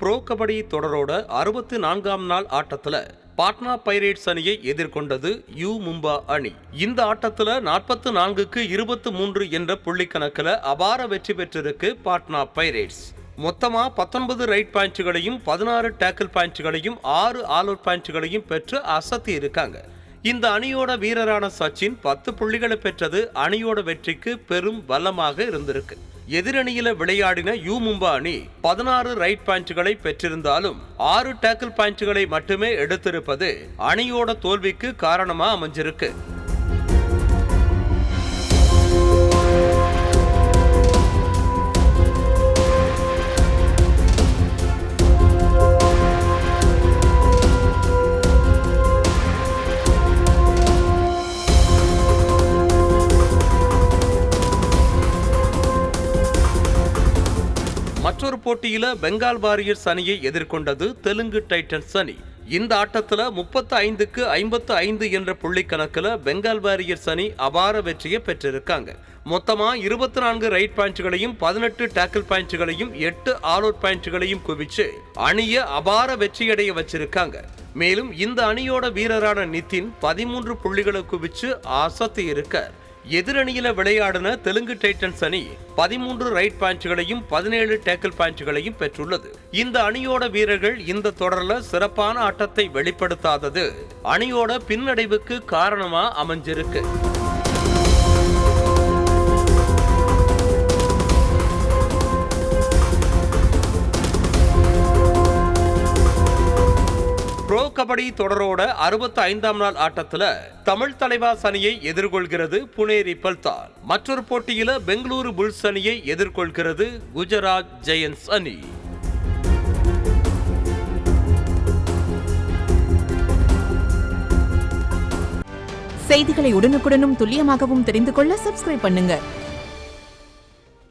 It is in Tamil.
ப்ரோ கபடி தொடரோட 64ஆம் நாள் ஆட்டத்துல பாட்னா பைரேட்ஸ் அணியை எதிர்கொண்டது யூ மும்பா அணி. இந்த ஆட்டத்துல 44க்கு 23 என்ற புள்ளி கணக்குல அபார வெற்றி பெற்றிருக்கு பாட்னா பைரேட்ஸ். மொத்தமா 19 ரைட் பாயிண்ட்களையும் 16 டேக்கிள் பாயிண்ட்களையும் 6 ஆல் அவுட் பாயிண்ட்களையும் பெற்று அசத்தி இருக்காங்க. இந்த அணியோட வீரரான சச்சின் 10 புள்ளிகளை பெற்றது அணியோட வெற்றிக்கு பெரும் பலமாக இருந்திருக்கு. எதிரணியில விளையாடின யூ மும்பா அணி 16 ரைட் பாயிண்ட்களை பெற்றிருந்தாலும் 6 டேக்கிள் பாயிண்ட்களை மட்டுமே எடுத்திருப்பது அணியோட தோல்விக்கு காரணமா அமைஞ்சிருக்கு. மற்றொரு போட்டியில பெங்கால் வாரியர்ஸ் அணியை எதிர்கொண்டது தெலுங்கு டைட்டன்ஸ் அணி. இந்த ஆட்டத்துல 35க்கு 55 என்ற புள்ளி கணக்குல பெங்கால் வாரியர்ஸ் அணி அபார வெற்றியை பெற்றிருக்காங்க. மொத்தமா 24 ரைட் பாயிண்ட்களையும் 18 டேக்கிள் பாயிண்ட்களையும் 8 ஆல் அவுட் பாயிண்ட்களையும் குவிச்சு அணியை அபார வெற்றியடைய வச்சிருக்காங்க. மேலும் இந்த அணியோட வீரரான நிதின் 13 புள்ளிகளை குவிச்சு அசத்தி இருக்கார். எதிரணியில விளையாடின தெலுங்கு டைட்டன்ஸ் அணி 13 ரைட் பாயிண்ட்களையும் 17 டேக்கிள் பாயிண்ட்களையும் பெற்றுள்ளது. இந்த அணியோட வீரர்கள் இந்த தொடர்ல சிறப்பான ஆட்டத்தை வெளிப்படுத்தாதது அணியோட பின்னடைவுக்கு காரணமா அமைஞ்சிருக்கு. ப்ரோ கபடி தொடரோட 65ஆம் நாள் ஆட்டத்துல தமிழ் தலைவாஸ் அணியை எதிர்கொள்கிறது புனேரி பல்தால். மற்றொரு போட்டியில பெங்களூரு புல்ஸ் அணியை எதிர்கொள்கிறது குஜராத் ஜெயன்ட்ஸ் அணி. செய்திகளை உடனுக்குடனும் துல்லியமாகவும் தெரிந்து கொள்ள சப்ஸ்கிரைப் பண்ணுங்க.